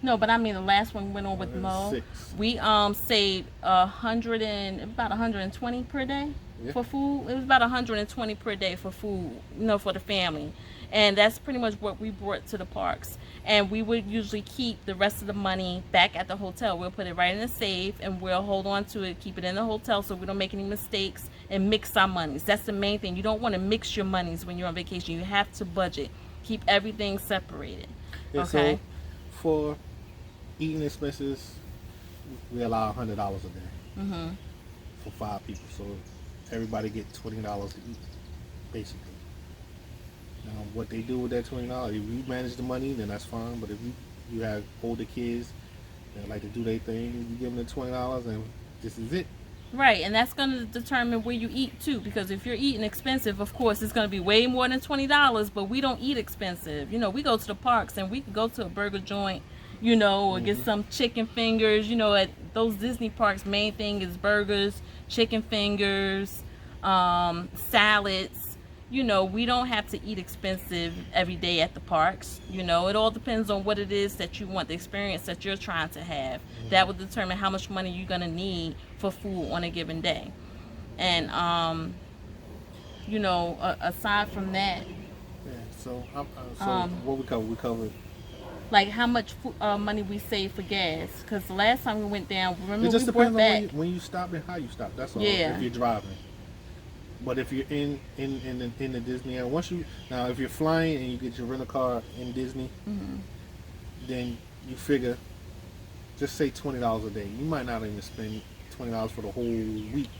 Speaker 1: No, but I mean the last one we went on with Mo.
Speaker 2: 6.
Speaker 1: We saved about 120 per day for food. It was about 120 per day for food, for the family, and that's pretty much what we brought to the parks. And we would usually keep the rest of the money back at the hotel. We'll put it right in a safe, and we'll hold on to it, keep it in the hotel so we don't make any mistakes and mix our monies. That's the main thing. You don't want to mix your monies when you're on vacation. You have to budget. Keep everything separated.
Speaker 2: Yeah,
Speaker 1: okay?
Speaker 2: So for eating expenses, we allow $100 a day for 5 people. So everybody get $20 to eat, basically. Now, what they do with that $20, if you manage the money, then that's fine. But if you have older kids that like to do their thing, you give them the $20, and this is it.
Speaker 1: Right, and that's going to determine where you eat too. Because if you're eating expensive, of course, it's going to be way more than $20. But we don't eat expensive. We go to the parks and we can go to a burger joint, or get some chicken fingers. At those Disney parks, main thing is burgers, chicken fingers, salads. We don't have to eat expensive every day at the parks. It all depends on what it is that you want, the experience that you're trying to have. That will determine how much money you're going to need for food on a given day. And, aside from that.
Speaker 2: Yeah, so what we covered?
Speaker 1: Like how much money we save for gas. Because the last time we went down, remember
Speaker 2: it just
Speaker 1: we brought
Speaker 2: depends
Speaker 1: back.
Speaker 2: on when you stop and how you stop. That's all.
Speaker 1: Yeah.
Speaker 2: If you're driving. But if you're in the Disney area, if you're flying and you get your rental car in Disney, then you figure, just say $20 a day. You might not even spend $20 for the whole week.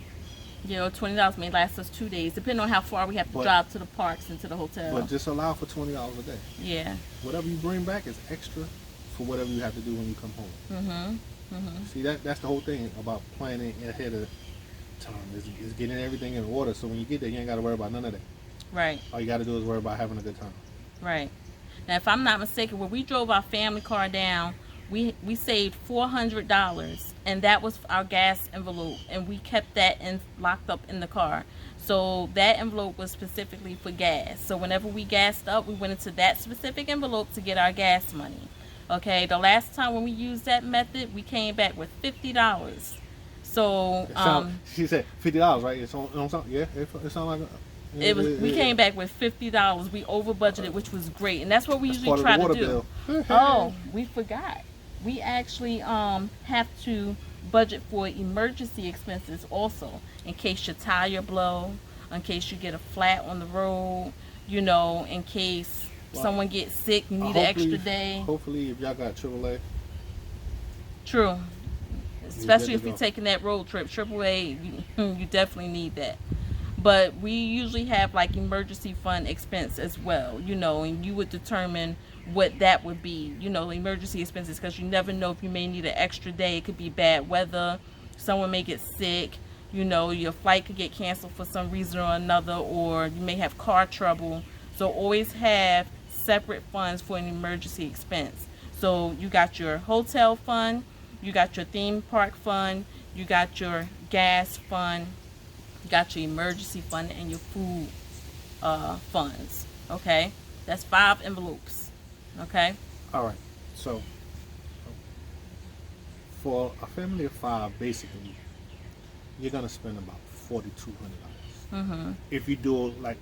Speaker 1: Yeah, or $20 may last us 2 days, depending on how far we have to drive to the parks and to the hotel.
Speaker 2: But just allow for $20 a day.
Speaker 1: Yeah.
Speaker 2: Whatever you bring back is extra for whatever you have to do when you come home. See, that's the whole thing about planning ahead of time is getting everything in order, so when you get there you ain't got to worry about none of that.
Speaker 1: Right.
Speaker 2: All you got to do is worry about having a good time.
Speaker 1: Right. Now, if I'm not mistaken, when we drove our family car down, we saved $400, and that was our gas envelope, and we kept that locked up in the car. So that envelope was specifically for gas. So whenever we gassed up, we went into that specific envelope to get our gas money. Okay, the last time when we used that method, we came back with $50. So
Speaker 2: She said $50, right? It's on something. Yeah, it sounds like
Speaker 1: we
Speaker 2: yeah.
Speaker 1: came back with $50. We over budgeted, which was great, and that's what we
Speaker 2: That's
Speaker 1: usually
Speaker 2: part of the
Speaker 1: try to
Speaker 2: water
Speaker 1: do.
Speaker 2: bill.
Speaker 1: Oh, we forgot. We actually have to budget for emergency expenses also, in case your tire blow, in case you get a flat on the road, in case someone gets sick, you need an extra day.
Speaker 2: Hopefully, if y'all got AAA,
Speaker 1: True.
Speaker 2: you're good
Speaker 1: Especially
Speaker 2: to
Speaker 1: if you're
Speaker 2: go.
Speaker 1: taking that road trip. AAA, you definitely need that. But we usually have like emergency fund expense as well, and you would determine what that would be, emergency expenses, because you never know if you may need an extra day. It could be bad weather, someone may get sick, your flight could get canceled for some reason or another, or you may have car trouble. So always have separate funds for an emergency expense. So you got your hotel fund, you got your theme park fund, you got your gas fund, you got your emergency fund, and your food funds. Okay, that's 5 envelopes. Okay.
Speaker 2: All right. So for a family of 5, basically, you're gonna spend about $4,200. If you do like,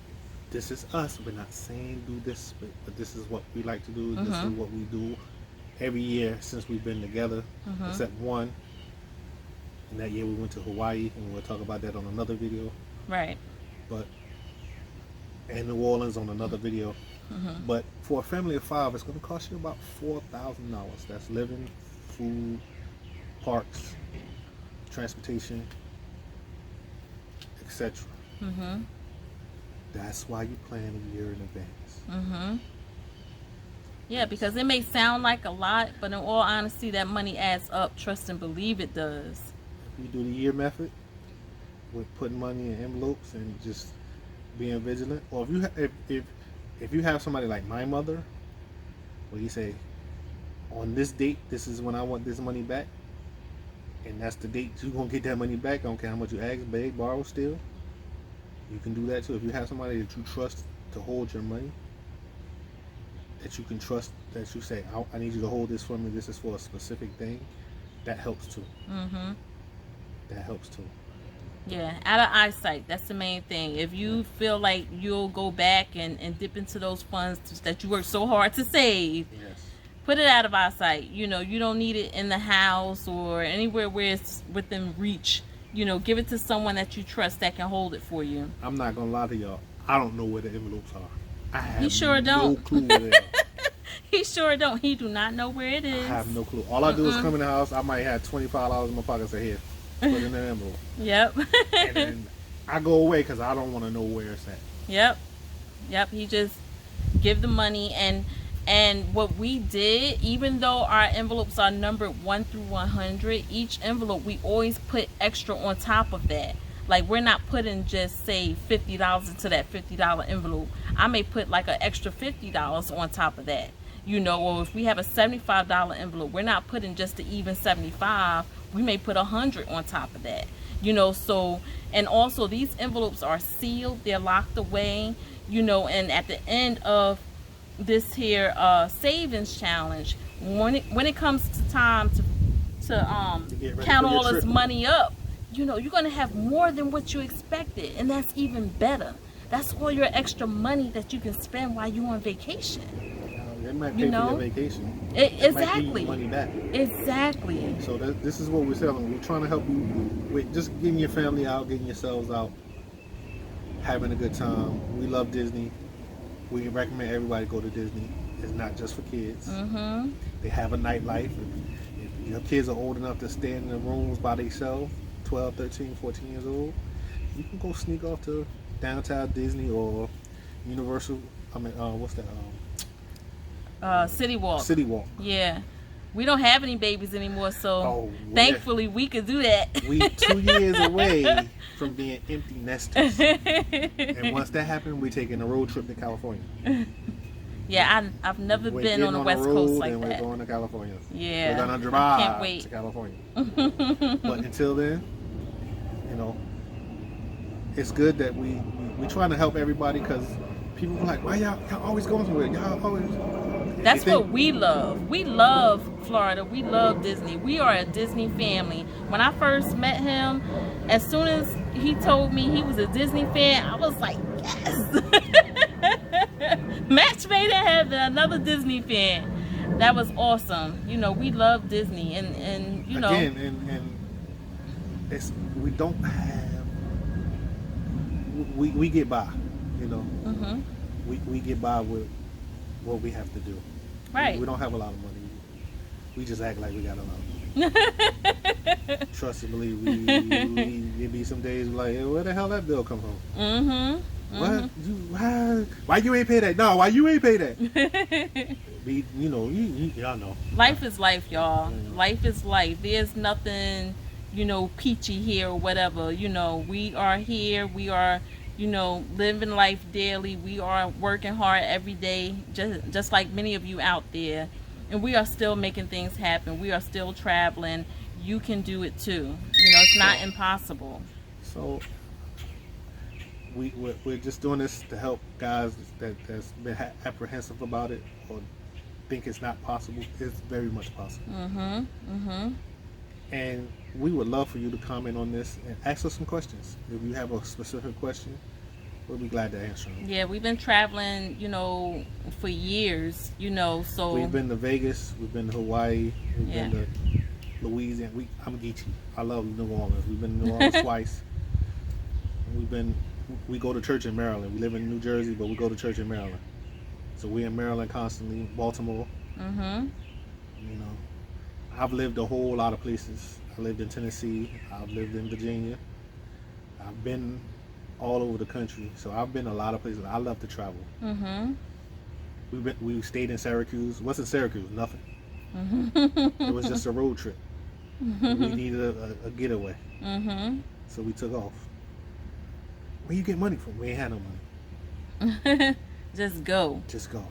Speaker 2: this is us. We're not saying do this, but this is what we like to do. This is what we do every year since we've been together, except one. And that year we went to Hawaii, and we'll talk about that on another video.
Speaker 1: Right.
Speaker 2: But and New Orleans on another video. But for a family of 5, it's going to cost you about $4,000. That's living, food, parks, transportation, etc. That's why you plan a year in advance.
Speaker 1: Yeah, because it may sound like a lot, but in all honesty, that money adds up. Trust and believe it does.
Speaker 2: If you do the year method with putting money in envelopes and just being vigilant, or if you have somebody like my mother, where you say, on this date, this is when I want this money back, and that's the date you're gonna get that money back. I don't care how much you ask, beg, borrow, steal. You can do that too. If you have somebody that you trust to hold your money, that you can trust, that you say, I need you to hold this for me, this is for a specific thing, that helps too. That helps too.
Speaker 1: Yeah, out of eyesight. That's the main thing. If you feel like you'll go back and dip into those funds that you work so hard to save,
Speaker 2: Yes.
Speaker 1: put it out of eyesight. You don't need it in the house or anywhere where it's within reach. Give it to someone that you trust that can hold it for you.
Speaker 2: I'm not gonna lie to y'all. I don't know where the envelopes are. I have
Speaker 1: He sure
Speaker 2: no
Speaker 1: don't.
Speaker 2: clue where they are.
Speaker 1: He sure don't. He do not know where it
Speaker 2: I
Speaker 1: is.
Speaker 2: have no clue. All I do is come in the house. I might have $25 in my pocket. Say, here, put it in the envelope.
Speaker 1: Yep.
Speaker 2: And then I go away because I don't want to know where it's at.
Speaker 1: Yep. He just give the money, and what we did, even though our envelopes are numbered 1 through 100, each envelope we always put extra on top of that. Like, we're not putting just say $50 into that $50 envelope. I may put like an extra $50 on top of that. Or if we have a $75 envelope, we're not putting just the even 75. We may put 100 on top of that. So, and also these envelopes are sealed, they're locked away, and at the end of this here savings challenge, when it comes to time to count all this money up, you're going to have more than what you expected, and that's even better. That's all your extra money that you can spend while you're on vacation.
Speaker 2: It might pay for your vacation.
Speaker 1: Exactly.
Speaker 2: Might give you money back.
Speaker 1: Exactly.
Speaker 2: So this is what we're selling. We're trying to help you with just getting your family out, getting yourselves out, having a good time. We love Disney. We recommend everybody go to Disney. It's not just for kids. They have a nightlife. If your kids are old enough to stay in the rooms by themselves, 12, 13, 14 years old, you can go sneak off to downtown Disney or Universal. What's that?
Speaker 1: City Walk.
Speaker 2: City Walk.
Speaker 1: Yeah. We don't have any babies anymore, so thankfully we could do that.
Speaker 2: We 2 years away from being empty nesters. And once that happens, we're taking a road trip to California.
Speaker 1: Yeah, I've never been on the West Coast like that.
Speaker 2: We're going to California.
Speaker 1: Yeah.
Speaker 2: We're going to drive
Speaker 1: can't wait.
Speaker 2: to California. But until then, it's good that we're trying to help everybody, because people are like, why y'all always going somewhere? Y'all always,
Speaker 1: That's what we love. We love Florida. We love Disney. We are a Disney family. When I first met him, as soon as he told me he was a Disney fan, I was like, yes. Match made in heaven, another Disney fan. That was awesome. You know, we love Disney, and you know,
Speaker 2: again, and it's, we don't have, we get by, you know.
Speaker 1: hmm
Speaker 2: We get by with what we have to do.
Speaker 1: right.
Speaker 2: We don't have a lot of money. We just act like we got a lot of money. Trust and believe. It be some days like, hey, where the hell that bill come from? What? Why you ain't pay that? No, why you ain't pay that? You know, y'all know.
Speaker 1: Life is life, y'all. Life is life. There's nothing, you know, peachy here or whatever. You know, we are here. We are, you know, living life daily. We are working hard every day, just like many of you out there. And we are still making things happen. We are still traveling. You can do it too. You know, it's not impossible.
Speaker 2: So we're just doing this to help guys that's been apprehensive about it or think it's not possible. It's very much possible. And we would love for you to comment on this and ask us some questions. If you have a specific question, we'll be glad to answer them.
Speaker 1: Yeah, we've been traveling, you know, for years, you know, so
Speaker 2: We've been to Vegas, we've been to Hawaii, we've been to Louisiana. I'm geeky. I love New Orleans. We've been to New Orleans twice. We go to church in Maryland. We live in New Jersey, but we go to church in Maryland. So we're in Maryland constantly, Baltimore. You know, I've lived a whole lot of places. I lived in Tennessee. I've lived in Virginia. I've been all over the country. So I've been a lot of places. I love to travel. We stayed in Syracuse. What's in Syracuse? Nothing. It was just a road trip. We needed a getaway. So we took off. Where you get money from? We ain't had no money.
Speaker 1: just go.
Speaker 2: Just go.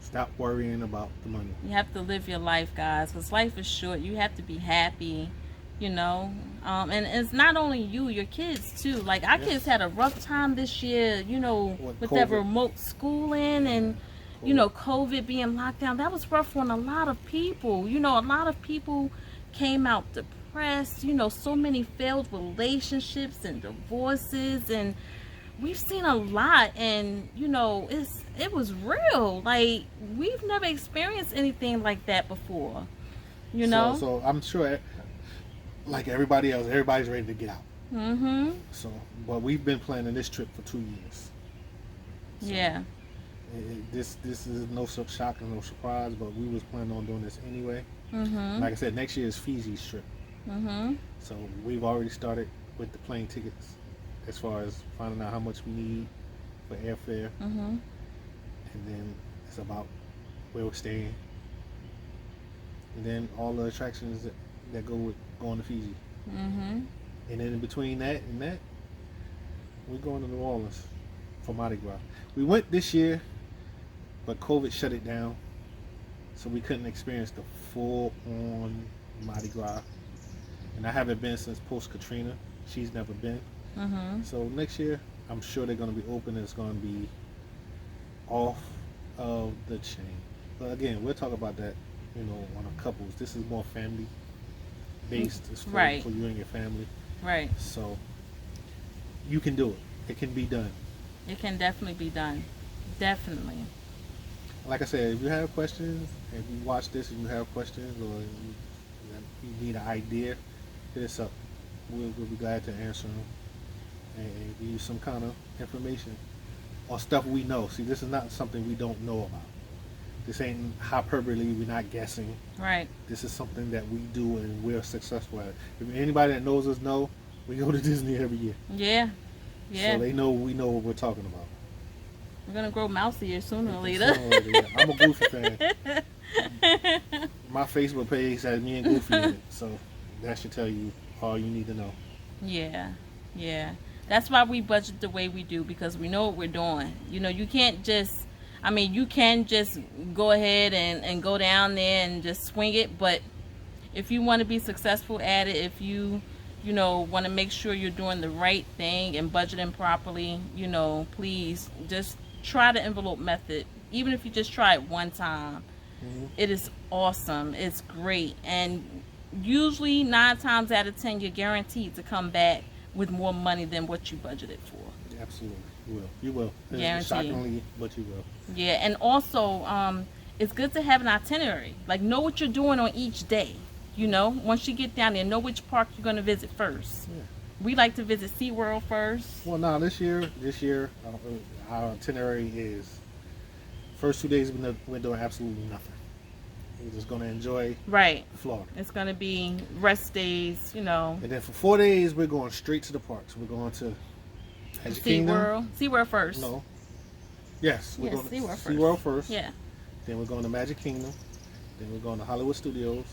Speaker 2: Stop worrying about the money.
Speaker 1: You have to live your life, guys, because life is short. You have to be happy, you know. And it's not only you, your kids too. Like our kids had a rough time this year, you know, with that remote schooling and you know, COVID being locked down. That was rough on a lot of people. You know, a lot of people came out depressed. You know, so many failed relationships and divorces, and we've seen a lot. And you know, it was real. Like we've never experienced anything like that before. You know.
Speaker 2: So I'm sure, like everybody else, everybody's ready to get out. So, but we've been planning this trip for 2 years. So,
Speaker 1: yeah.
Speaker 2: This is no shock and no surprise, but we was planning on doing this anyway. Like I said, next year is Fiji's trip. So we've already started with the plane tickets as far as finding out how much we need for airfare. And then it's about where we're staying. And then all the attractions that go with going to Fiji. And then in between that and that, we're going to New Orleans for Mardi Gras. We went this year, but COVID shut it down, so we couldn't experience the full-on Mardi Gras. And I haven't been since post-Katrina. She's never been. So next year, I'm sure they're going to be open and it's going to be off of the chain. But again, we'll talk about that, you know, on a couples. This is more family-based. It's for you and your family.
Speaker 1: Right.
Speaker 2: So you can do it. It can be done.
Speaker 1: It can definitely be done. Definitely.
Speaker 2: Like I said, if you have questions, if you watch this and you have questions or you need an idea, hit us up. We'll be glad to answer them and give you some kind of information or stuff we know. See, this is not something we don't know about. This ain't hyperbole. We're not guessing.
Speaker 1: Right.
Speaker 2: This is something that we do and we're successful at. If anybody that knows us know, we go to Disney every year.
Speaker 1: Yeah. Yeah.
Speaker 2: So they know we know what we're talking about.
Speaker 1: We're gonna grow mousy sooner or later.
Speaker 2: I'm a Goofy fan. My Facebook page has me and Goofy in it, so that should tell you all you need to know.
Speaker 1: Yeah, yeah. That's why we budget the way we do, because we know what we're doing. You know, you can't just, I mean, you can just go ahead and go down there and just swing it, but if you want to be successful at it, if you know, want to make sure you're doing the right thing and budgeting properly, you know, please just try the envelope method. Even if you just try it one time, It is awesome. It's great. And usually 9 times out of 10 you're guaranteed to come back with more money than what you budgeted for.
Speaker 2: Absolutely, you will. You will.
Speaker 1: Guaranteed.
Speaker 2: Shockingly, but you will.
Speaker 1: Yeah, and also it's good to have an itinerary. Like, know what you're doing on each day. You know, once you get down there, know which park you're going to visit first.
Speaker 2: Yeah.
Speaker 1: We like to visit SeaWorld first.
Speaker 2: Well, now this year, our itinerary is first 2 days we're doing absolutely nothing. We're just going to enjoy
Speaker 1: Right.
Speaker 2: Florida.
Speaker 1: It's going to be rest days, you know.
Speaker 2: And then for 4 days, we're going straight to the parks. We're going to Magic Kingdom.
Speaker 1: SeaWorld. SeaWorld first.
Speaker 2: No. Yes, we're
Speaker 1: Yes,
Speaker 2: going to
Speaker 1: SeaWorld first.
Speaker 2: SeaWorld first.
Speaker 1: Yeah.
Speaker 2: Then we're going to Magic Kingdom. Then we're going to Hollywood Studios.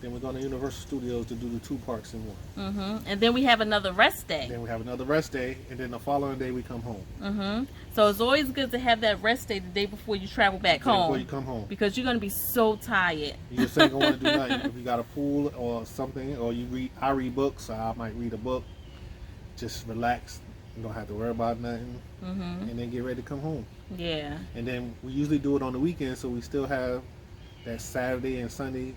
Speaker 2: Then we're going to Universal Studios to do the 2 parks in one.
Speaker 1: And then we have another rest day.
Speaker 2: Then we have another rest day, and then the following day we come home.
Speaker 1: So it's always good to have that rest day the day before you travel back home.
Speaker 2: Before you come home.
Speaker 1: Because you're going to be so tired.
Speaker 2: You just ain't going to want to do nothing. If you got a pool or something, or I read books, so I might read a book. Just relax. You don't have to worry about nothing. And then get ready to come home.
Speaker 1: Yeah.
Speaker 2: And then we usually do it on the weekend, so we still have that Saturday and Sunday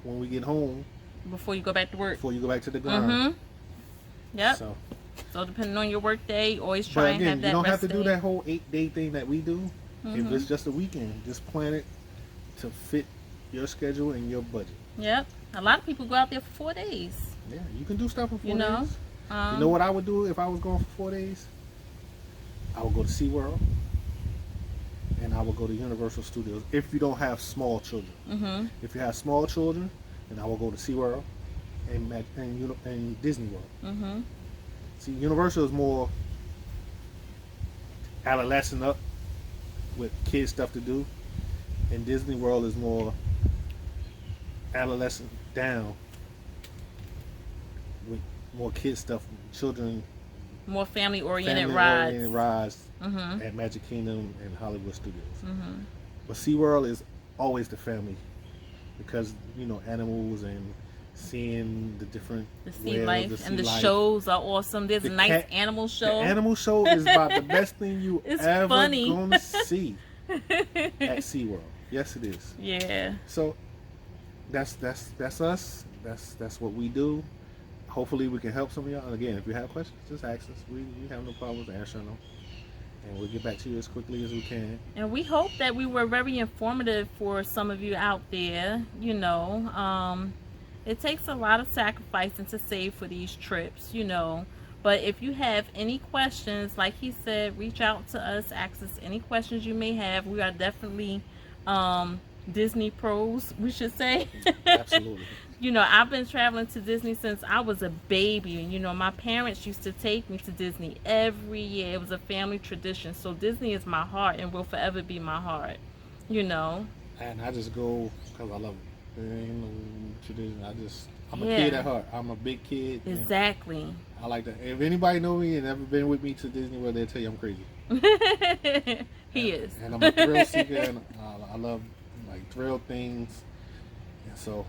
Speaker 2: when we get home.
Speaker 1: Before you go back to work.
Speaker 2: Before you go back to the grind.
Speaker 1: Yep.
Speaker 2: So
Speaker 1: depending on your work day, always try and have that
Speaker 2: you don't have
Speaker 1: rest
Speaker 2: to do
Speaker 1: day.
Speaker 2: that whole 8-day thing that we do. If it's just a weekend, just plan it to fit your schedule and your budget.
Speaker 1: Yep. A lot of people go out there for 4 days.
Speaker 2: Yeah, you can do stuff in 4
Speaker 1: You know?
Speaker 2: days. You know what I would do if I was going for 4 days? I would go to SeaWorld. And I will go to Universal Studios if you don't have small children. If you have small children, then I will go to SeaWorld and Disney World. See, Universal is more adolescent up with kid stuff to do, and Disney World is more adolescent down with more kid stuff, children.
Speaker 1: More family-oriented
Speaker 2: Family-oriented
Speaker 1: rides.
Speaker 2: rides at Magic Kingdom and Hollywood Studios. But SeaWorld is always the family because, you know, animals and seeing the different
Speaker 1: The sea
Speaker 2: whales,
Speaker 1: life
Speaker 2: sea
Speaker 1: and the
Speaker 2: life.
Speaker 1: shows are awesome. There's a nice animal show.
Speaker 2: The animal show is about the best thing you
Speaker 1: It's
Speaker 2: ever
Speaker 1: funny.
Speaker 2: gonna see at SeaWorld. Yes, it is.
Speaker 1: Yeah.
Speaker 2: So that's us. That's what we do. Hopefully we can help some of y'all. And again, if you have questions, just ask us. We have no problems answering them. And we'll get back to you as quickly as we can.
Speaker 1: And we hope that we were very informative for some of you out there. You know, it takes a lot of sacrificing to save for these trips, you know. But if you have any questions, like he said, reach out to us, ask us any questions you may have. We are definitely Disney pros, we should say.
Speaker 2: Absolutely.
Speaker 1: You know, I've been traveling to Disney since I was a baby. And, you know, my parents used to take me to Disney every year. It was a family tradition. So Disney is my heart and will forever be my heart, you know.
Speaker 2: And I just go because I love it. There ain't no tradition. I'm a
Speaker 1: Yeah.
Speaker 2: kid at heart. I'm a big kid. and
Speaker 1: Exactly.
Speaker 2: I like that. If anybody know me and ever been with me to Disney World, they'll tell you I'm crazy.
Speaker 1: He is.
Speaker 2: And I'm a thrill seeker, and I love like thrill things. And so,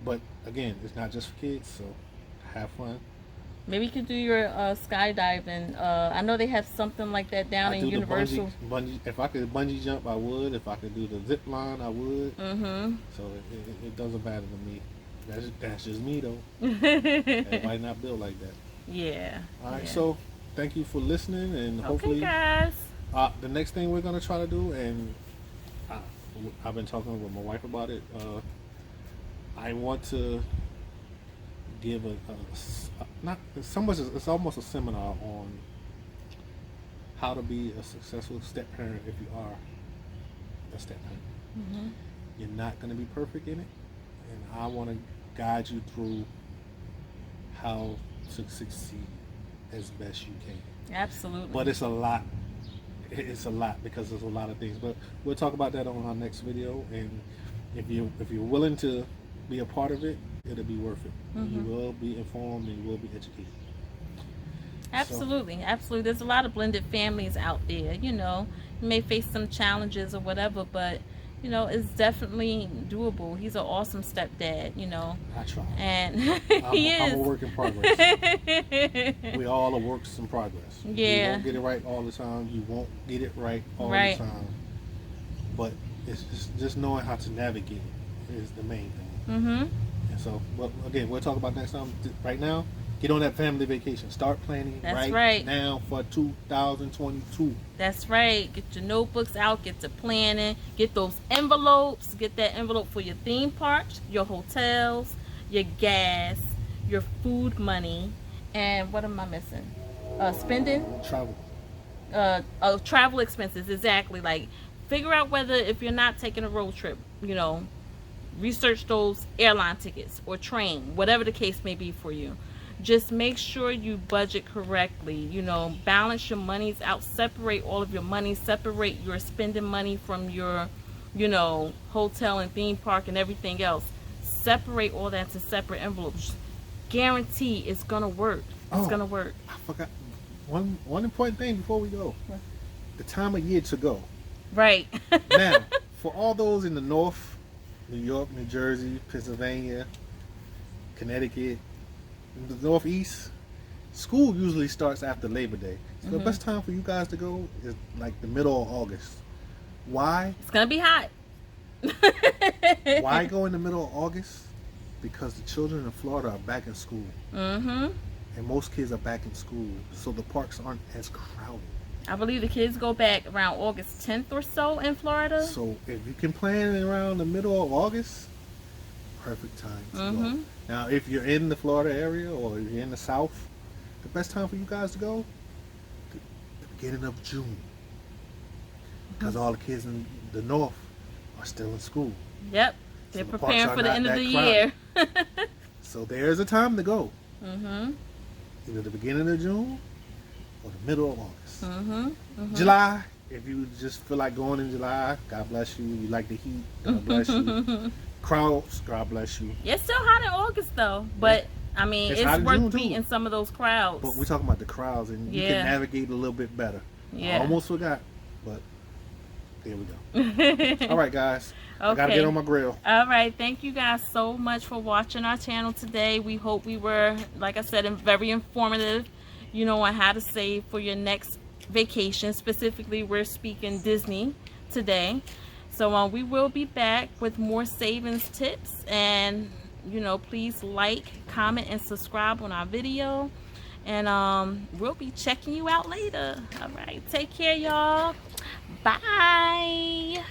Speaker 2: but again, it's not just for kids. So, have fun.
Speaker 1: Maybe you could do your skydiving. I know they have something like that down
Speaker 2: I
Speaker 1: in
Speaker 2: do
Speaker 1: Universal.
Speaker 2: the bungee. If I could bungee jump, I would. If I could do the zip line, I would. So it doesn't matter to me. That's just me though. Everybody not built like that.
Speaker 1: Yeah.
Speaker 2: All right.
Speaker 1: Yeah.
Speaker 2: So thank you for listening, and
Speaker 1: Okay,
Speaker 2: hopefully
Speaker 1: guys.
Speaker 2: the next thing we're gonna try to do, and I've been talking with my wife about it. I want to give not so much. It's almost a seminar on how to be a successful step parent if you are a step parent. You're not going to be perfect in it, and I want to guide you through how to succeed as best you can.
Speaker 1: Absolutely.
Speaker 2: But it's a lot. It's a lot because there's a lot of things. But we'll talk about that on our next video. And if you're willing to be a part of it, it'll be worth it. You will be informed and you will be educated.
Speaker 1: Absolutely, absolutely. There's a lot of blended families out there. You know, you may face some challenges or whatever, but you know, it's definitely doable. He's an awesome stepdad. You know,
Speaker 2: I try.
Speaker 1: and
Speaker 2: I'm
Speaker 1: he
Speaker 2: a
Speaker 1: is.
Speaker 2: work in progress. We all are works in progress. You
Speaker 1: Yeah.
Speaker 2: won't get it right all the time. You won't get it right all
Speaker 1: Right.
Speaker 2: the time. But It's just knowing how to navigate is the main thing.
Speaker 1: Mm-hmm.
Speaker 2: And so, well, again, we'll talk about next time. Right now, get on that family vacation. Start planning right now for 2022.
Speaker 1: That's right. Get your notebooks out. Get to planning. Get those envelopes. Get that envelope for your theme parks, your hotels, your gas, your food money, and what am I missing? Spending.
Speaker 2: Travel.
Speaker 1: Travel expenses. Exactly. Like, figure out whether, if you're not taking a road trip, research those airline tickets or train, whatever the case may be for you. Just make sure you budget correctly. Balance your monies out. Separate all of your money. Separate your spending money from your, hotel and theme park and everything else. Separate all that to separate envelopes. Guarantee it's gonna work. It's gonna work.
Speaker 2: I forgot one important thing before we go.
Speaker 1: What?
Speaker 2: The time of year to go.
Speaker 1: Right.
Speaker 2: Now, for all those in the north, New York, New Jersey, Pennsylvania, Connecticut, the Northeast, school usually starts after Labor Day. So the best time for you guys to go is like the middle of August. Why?
Speaker 1: It's gonna be hot.
Speaker 2: Why go in the middle of August? Because the children in Florida are back in school.
Speaker 1: Mm-hmm.
Speaker 2: And most kids are back in school, so the parks aren't as crowded.
Speaker 1: I believe the kids go back around August 10th or so in Florida.
Speaker 2: So if you can plan around the middle of August, perfect time to go. Now, if you're in the Florida area or if you're in the South, the best time for you guys to go, the beginning of June. Because all the kids in the North are still in school.
Speaker 1: Yep. They're
Speaker 2: So the
Speaker 1: preparing
Speaker 2: parks are
Speaker 1: for the
Speaker 2: not
Speaker 1: end of
Speaker 2: that
Speaker 1: the
Speaker 2: crowded.
Speaker 1: year.
Speaker 2: So there's a time to go.
Speaker 1: Mm-hmm.
Speaker 2: Either the beginning of June or the middle of August.
Speaker 1: Mm-hmm.
Speaker 2: July, if you just feel like going in July, God bless you. You like the heat, God bless you. Crowds, God bless you.
Speaker 1: It's still hot in August though, but I mean,
Speaker 2: It's hot
Speaker 1: it's
Speaker 2: in
Speaker 1: worth
Speaker 2: June, too.
Speaker 1: beating some of those crowds.
Speaker 2: But we're talking about the crowds, and you
Speaker 1: Yeah.
Speaker 2: can navigate a little bit better.
Speaker 1: Yeah.
Speaker 2: I almost forgot, but there we go. All right, guys. I gotta
Speaker 1: Okay.
Speaker 2: get on my grill.
Speaker 1: All right, thank you guys so much for watching our channel today. We hope we were, like I said, very informative, on how to save for your next vacation. Specifically, we're speaking Disney today. So we will be back with more savings tips, and please like, comment, and subscribe on our video, and we'll be checking you out later. All right, take care, y'all. Bye.